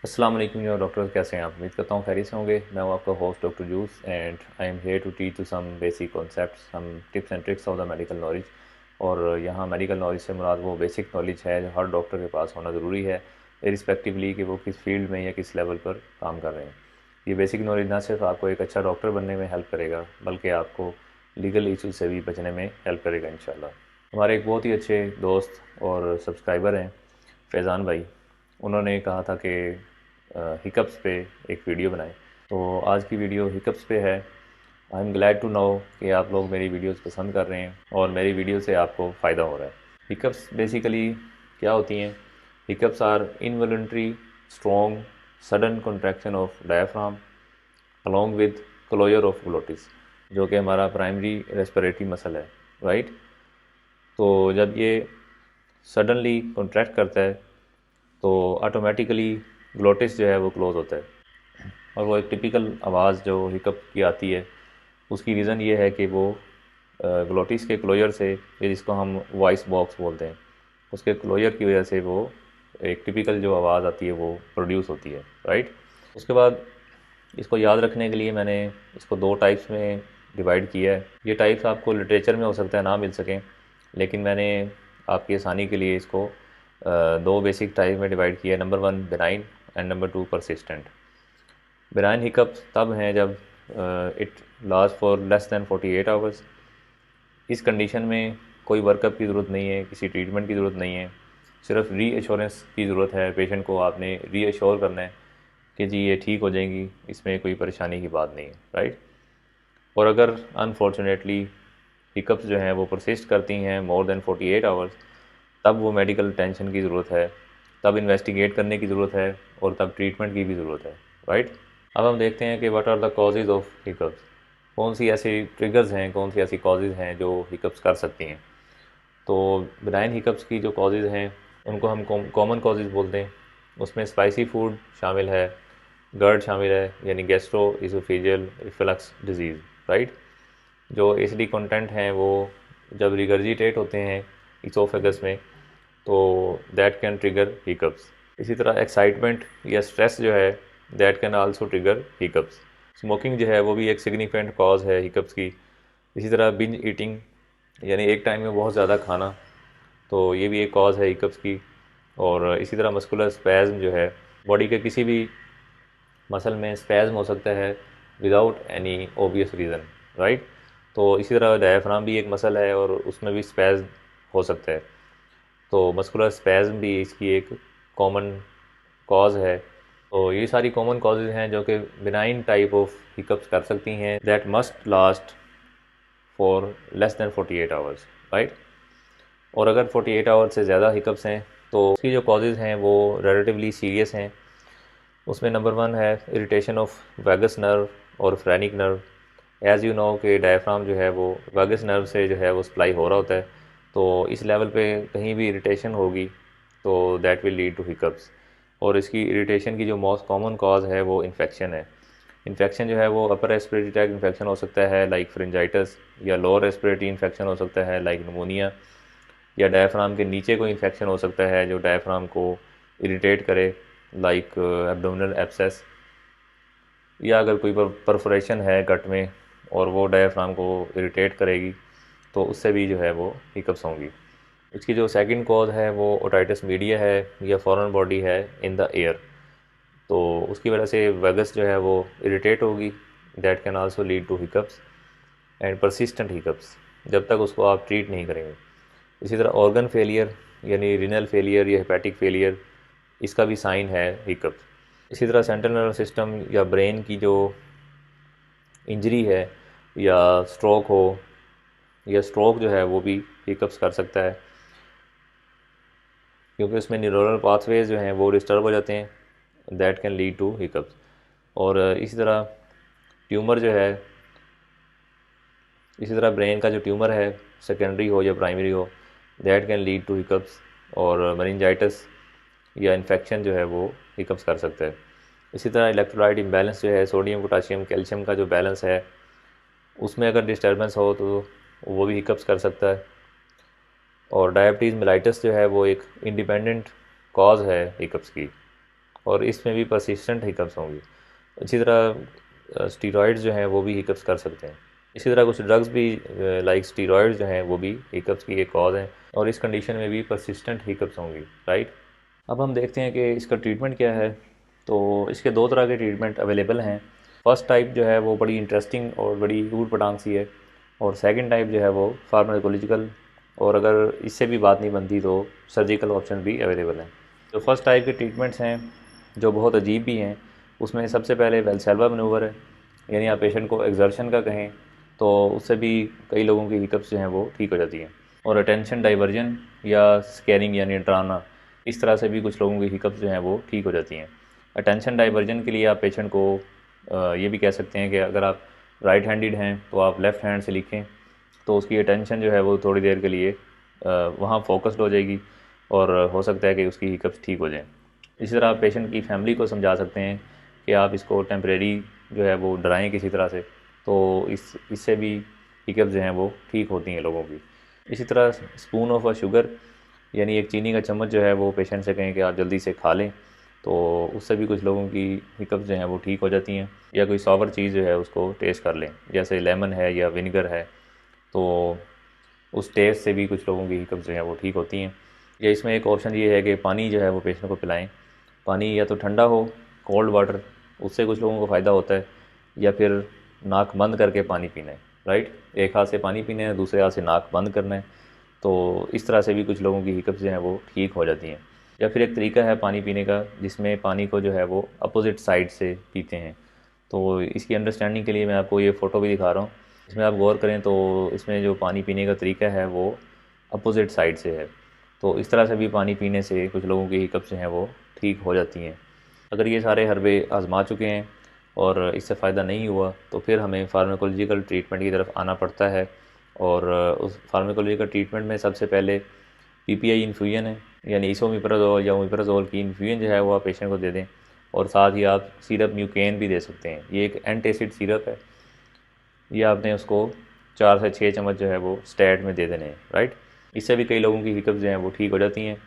अस्सलाम वालेकुम यो डॉक्टर, कैसे हैं आप? उम्मीद करता हूँ खैरियत से होंगे। मैं हूँ आपका होस्ट डॉक्टर जूस and I am here to teach you some basic concepts, some tips and tricks of the medical knowledge. और यहाँ मेडिकल नॉलेज से मुराद वो बेसिक नॉलेज है जो हर डॉक्टर के पास होना ज़रूरी है, इरिस्पेक्टिवली कि वो किस फील्ड में या किस लेवल पर काम कर रहे हैं। ये बेसिक नॉलेज ना सिर्फ आपको एक अच्छा डॉक्टर बनने में हेल्प करेगा, बल्कि आपको लीगल इशू से भी बचने में हेल्प करेगा इंशाल्लाह। हमारे एक बहुत ही अच्छे दोस्त और सब्सक्राइबर हैं, फैज़ान भाई। उन्होंने कहा था कि हिकअप्स पे एक वीडियो बनाएं। तो आज की वीडियो हिकअप्स पे है। I am glad to know कि आप लोग मेरी वीडियोस पसंद कर रहे हैं और मेरी वीडियो से आपको फ़ायदा हो रहा है। हिकअप्स बेसिकली क्या होती हैं? Hiccups are involuntary strong sudden contraction of diaphragm along with closure of glottis, जो कि हमारा प्राइमरी रेस्पिरेटरी मसल है, राइट। तो जब ये सडनली कॉन्ट्रैक्ट करता है तो ऑटोमेटिकली ग्लोटिस जो है वो क्लोज़ होता है। और वो एक टिपिकल आवाज़ जो हिकअप की आती है, उसकी रीज़न ये है कि वो ग्लोटिस के क्लोजर से, ये जिसको हम वॉइस बॉक्स बोलते हैं, उसके क्लोजर की वजह से वो एक टिपिकल जो आवाज़ आती है वो प्रोड्यूस होती है, राइट। उसके बाद इसको याद रखने के लिए मैंने इसको दो टाइप्स में डिवाइड किया है। ये टाइप्स आपको लिटरेचर में हो सकता है ना मिल सकें, लेकिन मैंने आपकी आसानी के लिए इसको दो बेसिक टाइप में डिवाइड किया है। Number one benign and number two persistent. Benign hiccups तब हैं जब it last for less than 48 hours. इस कंडीशन में कोई वर्कअप की ज़रूरत नहीं है, किसी ट्रीटमेंट की ज़रूरत नहीं है, सिर्फ रीअश्योरेंस की ज़रूरत है। पेशेंट को आपने रीअश्योर करना है कि जी ये ठीक हो जाएंगी, इसमें कोई परेशानी की बात नहीं है, राइट। और अगर अनफॉर्चुनेटली हिकअप्स जो हैं वो परसिस्ट करती हैं मोर देन 48 आवर्स, तब वो मेडिकल टेंशन की ज़रूरत है, तब इन्वेस्टिगेट करने की ज़रूरत है और तब ट्रीटमेंट की भी ज़रूरत है, राइट। अब हम देखते हैं कि what are the causes of hiccups. कौन सी ऐसी ट्रिगर्स हैं, कौन सी ऐसी कॉजेज़ हैं जो हिकअप्स कर सकती हैं। तो बिनाइन हिकअप्स की जो कॉजेज़ हैं उनको हम कॉमन कॉजेज़ बोलते हैं। उसमें स्पाइसी फूड शामिल है, गर्ड शामिल है, यानी gastro oesophageal reflux disease, right. जो एसिडी कंटेंट हैं वो जब रिगर्जिटेट होते हैं इसोफेगस में, तो दैट कैन ट्रिगर हिकअप्स। इसी तरह एक्साइटमेंट या स्ट्रेस जो है, that can also trigger hiccups. Smoking जो है वो भी एक सिग्निफिकेंट कॉज है हिकअप्स की। इसी तरह बिंज ईटिंग, यानी एक टाइम में बहुत ज़्यादा खाना, तो ये भी एक कॉज़ है हिकअप्स की। और इसी तरह मस्कुलर स्पैज़म जो है, बॉडी के किसी भी मसल में स्पैज़म हो सकता है without any obvious reason, right. तो इसी तरह डायफ्राम भी एक मसल है और उसमें भी स्पैज़म हो सकता है। तो मस्कुलर स्पैज़म भी इसकी एक कॉमन कॉज़ है। तो ये सारी कॉमन कॉजेज़ हैं जो कि बिनाइन टाइप ऑफ हिकअप्स कर सकती हैं, that must last for less than 48 hours, right. और अगर 48 आवर्स से ज़्यादा हिकअप्स हैं तो उसकी जो कॉजेज़ हैं वो रिलेटिवली सीरियस हैं। उसमें नंबर वन है इरिटेशन ऑफ वैगस नर्व और phrenic nerve. As you know कि डायफ्राम जो है वो वैगस नर्व से जो है वो सप्लाई हो रहा होता है। तो इस लेवल पे कहीं भी इरिटेशन होगी तो that will lead to hiccups. और इसकी इरिटेशन की जो मोस्ट कॉमन कॉज है वो इन्फेक्शन है। इन्फेक्शन जो है वो अपर रेस्पिरेटरी ट्रैक्ट इन्फेक्शन हो सकता है लाइक फ्रिंजाइटिस, या लोअर रेस्पिरेटरी इन्फेक्शन हो सकता है लाइक निमोनिया, या डायफ्राम के नीचे कोई इन्फेक्शन हो सकता है जो डायफ्राम को इरिटेट करे लाइक एब्डोमिनल एब्सेस, या अगर कोई परफोरेशन है गट में और वो डायफ्राम को इरिटेट करेगी तो उससे भी जो है वो हिकअप्स होंगी। इसकी जो सेकंड कॉज है वो ओटाइटिस मीडिया है या फॉरेन बॉडी है इन द एयर। तो उसकी वजह से वेगस जो है वो इरिटेट होगी, that can also lead to hiccups and persistent hiccups जब तक उसको आप ट्रीट नहीं करेंगे। इसी तरह ऑर्गन फेलियर यानी रीनल फेलियर या हेपेटिक फेलियर, इसका भी साइन है हिकअप्स। इसी तरह सेंट्रल नर्वस सिस्टम या ब्रेन की जो इंजरी है, या स्ट्रोक हो, या स्ट्रोक जो है वो भी हिकअप्स कर सकता है, क्योंकि उसमें न्यूरल पाथवेज जो हैं वो डिस्टर्ब हो जाते हैं, that can lead to hiccups. और इसी तरह ब्रेन का जो ट्यूमर है, सेकेंडरी हो या प्राइमरी हो, that can lead to hiccups. और मेनिंजाइटिस या इन्फेक्शन जो है वो हिकअप्स कर सकता है। इसी तरह इलेक्ट्रोलाइट इम्बैलेंस जो है, सोडियम पोटाशियम कैल्शियम का जो बैलेंस है उसमें अगर डिस्टर्बेंस हो तो वो भी हिकअप्स कर सकता है। और डायबिटीज़ मेलाइटस जो है वो एक इंडिपेंडेंट कॉज है हिकअप्स की। और इसमें भी परसिस्टेंट हिकअप्स होंगी। इसी तरह स्टीरॉइड्स जो हैं वो भी हिकअप्स कर सकते हैं। इसी तरह कुछ ड्रग्स भी लाइक स्टीरॉइड्स जो हैं वो भी हिकअप्स की एक कॉज है, और इस कंडीशन में भी परसिस्टेंट हिकअप्स होंगी, राइट। अब हम देखते हैं कि इसका ट्रीटमेंट क्या है। तो इसके दो तरह के ट्रीटमेंट अवेलेबल हैं। फर्स्ट टाइप जो है वो बड़ी इंटरेस्टिंग और बड़ी ऊट पटांग सी है, और सेकंड टाइप जो है वो फार्माकोलॉजिकल, और अगर इससे भी बात नहीं बनती तो सर्जिकल ऑप्शन भी अवेलेबल हैं। जो फर्स्ट टाइप के ट्रीटमेंट्स हैं जो बहुत अजीब भी हैं, उसमें सबसे पहले वेल्सेल्वा मनूवर है, यानी आप पेशेंट को एक्सर्शन का कहें तो उससे भी कई लोगों की हिकअप्स जो हैं वो ठीक हो जाती हैं। और अटेंशन डाइवर्जन या स्कैरिंग यानी डराना, इस तरह से भी कुछ लोगों की हिकअप्स जो हैं वो ठीक हो जाती हैं। अटेंशन डाइवर्जन के लिए आप पेशेंट को ये भी कह सकते हैं कि अगर आप राइट हैंडेड हैं तो आप लेफ़्ट हैंड से लिखें, तो उसकी अटेंशन जो है वो थोड़ी देर के लिए वहाँ फोकस्ड हो जाएगी, और हो सकता है कि उसकी हिकअप्स ठीक हो जाएं। इसी तरह आप पेशेंट की फैमिली को समझा सकते हैं कि आप इसको टेम्परेरी जो है वो डराएं किसी तरह से, तो इससे भी हिकअप्स जो हैं वो ठीक होती हैं लोगों की। इसी तरह स्पून ऑफ अ शुगर, यानी एक चीनी का चम्मच जो है वो पेशेंट से कहें कि आप जल्दी से खा लें, तो उससे भी कुछ लोगों की हिकअप्स जो हैं वो ठीक हो जाती हैं। या कोई सॉवर चीज़ जो है उसको टेस्ट कर लें, जैसे लेमन है या विनेगर है, तो उस टेस्ट से भी कुछ लोगों की हिकअप्स जो हैं वो ठीक होती हैं। या इसमें एक ऑप्शन ये है कि पानी जो है वो पेशेंट को पिलाएं। पानी या तो ठंडा हो, कोल्ड वाटर, उससे कुछ लोगों को फ़ायदा होता है, या फिर नाक बंद करके पानी पीना है, राइट। एक हाथ से पानी पीना है, दूसरे हाथ से नाक बंद करना है, तो इस तरह से भी कुछ लोगों की हिकअप्स जो हैं वो ठीक हो जाती हैं। या फिर एक तरीका है पानी पीने का जिसमें पानी को जो है वो अपोजिट साइड से पीते हैं। तो इसकी अंडरस्टैंडिंग के लिए मैं आपको ये फ़ोटो भी दिखा रहा हूँ। इसमें आप गौर करें तो इसमें जो पानी पीने का तरीका है वो अपोजिट साइड से है। तो इस तरह से भी पानी पीने से कुछ लोगों की हिकअप्स जो हैं वो ठीक हो जाती हैं। अगर ये सारे हरबे आजमा चुके हैं और इससे फ़ायदा नहीं हुआ, तो फिर हमें फार्माकोलॉजिकल ट्रीटमेंट की तरफ आना पड़ता है। और उस फार्माकोलॉजिकल ट्रीटमेंट में सबसे पहले पीपीआई इन्फ्यूजन है, यानी इसोमिप्राजोल या ओमिप्राजोल की इन्फ्यूजन जो है वो आप पेशेंट को दे दें। और साथ ही आप सिरप म्यूकेन भी दे सकते हैं, ये एक एंटासिड सिरप है। ये आपने उसको 4 से 6 चम्मच जो है वो स्टैट में दे देने हैं, राइट। इससे भी कई लोगों की हिकअप्स जो हैं वो ठीक हो जाती हैं।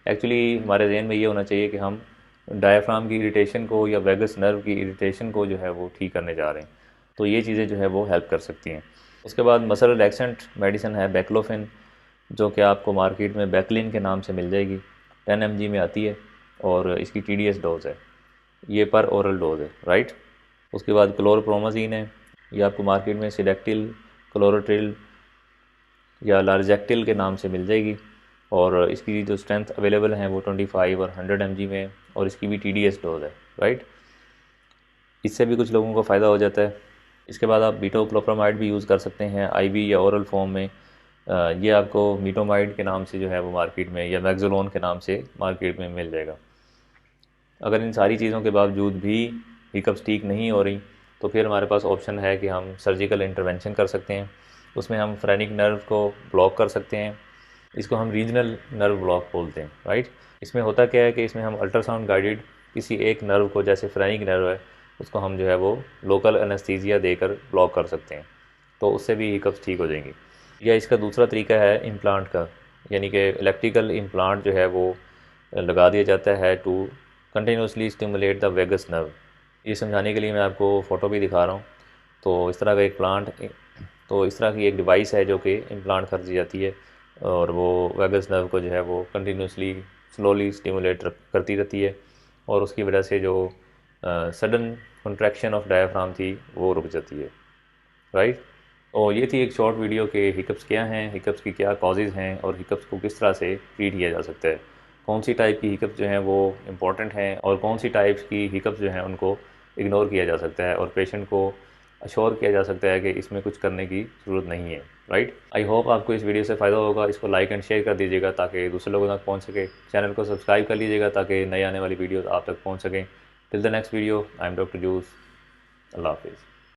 एक्चुअली हमारे जहन में ये होना चाहिए कि हम डायफ्राम की इरिटेशन को या वेगस नर्व की इरिटेशन को जो है वो ठीक करने जा रहे हैं, तो ये चीज़ें जो है वो हेल्प कर सकती हैं। उसके बाद मसल रिलैक्सेंट मेडिसिन है बैक्लोफिन, जो कि आपको मार्केट में बैकलिन के नाम से मिल जाएगी। 10 mg में आती है, और इसकी TDS डोज है, ये पर ओरल डोज है, राइट। उसके बाद क्लोरप्रोमाजीन है, ये आपको मार्केट में सिलेक्टिल, क्लोरोट्रिल या लार्जेक्टिल के नाम से मिल जाएगी, और इसकी जो स्ट्रेंथ अवेलेबल हैं वो 25 और 100 mg में, और इसकी भी TDS डोज है, राइट। इससे भी कुछ लोगों को फ़ायदा हो जाता है। इसके बाद आप बीटोक्लोप्रामाइड भी यूज़ कर सकते हैं IV या ओरल फॉर्म में। ये आपको मीटोमाइड के नाम से जो है वो मार्केट में, या मैक्सोलोन के नाम से मार्केट में मिल जाएगा। अगर इन सारी चीज़ों के बावजूद भी हिकअप्स ठीक नहीं हो रही, तो फिर हमारे पास ऑप्शन है कि हम सर्जिकल इंटरवेंशन कर सकते हैं। उसमें हम फ्रेनिक नर्व को ब्लॉक कर सकते हैं, इसको हम रीजनल नर्व ब्लॉक बोलते हैं, राइट। इसमें होता क्या है कि इसमें हम अल्ट्रासाउंड गाइडेड किसी एक नर्व को, जैसे फ्रेनिक नर्व है, उसको हम जो है वो लोकल एनेस्थीसिया देकर ब्लॉक कर सकते हैं, तो उससे भी हिकअप्स ठीक हो जाएंगी। या इसका दूसरा तरीका है इम्प्लांट का, यानी कि इलेक्ट्रिकल इम्प्लांट जो है वो लगा दिया जाता है to continuously stimulate the vagus nerve. ये समझाने के लिए मैं आपको फ़ोटो भी दिखा रहा हूँ। तो इस तरह का एक प्लांट, तो इस तरह की एक डिवाइस है जो कि इम्प्लांट कर दी जाती है, और वो वेगस नर्व को जो है वो कंटिन्यूसली स्लोली स्टिमुलेट करती रहती है, और उसकी वजह से जो सडन कंट्रैक्शन ऑफ डायफ्राम थी वो रुक जाती है, राइट। और ये थी एक शॉर्ट वीडियो के हिकअप्स क्या हैं, हिकअप्स की क्या कॉजेज़ हैं, और हिकअप्स को किस तरह से ट्रीट किया जा सकता है। कौन सी टाइप की हिकअप्स जो हैं वो इम्पॉर्टेंट हैं, और कौन सी टाइप्स की हिकअप्स जो हैं उनको इग्नोर किया जा सकता है, और पेशेंट को अश्योर किया जा सकता है कि इसमें कुछ करने की ज़रूरत नहीं है, राइट। आई होप आपको इस वीडियो से फ़ायदा होगा। इसको लाइक एंड शेयर कर दीजिएगा ताकि दूसरे लोगों तक पहुँच सके। चैनल को सब्सक्राइब कर लीजिएगा ताकि नई आने वाली वीडियोज़ आप तक पहुँच सकें। Till the next video, I am doctor Juice. अल्लाह हाफिज़।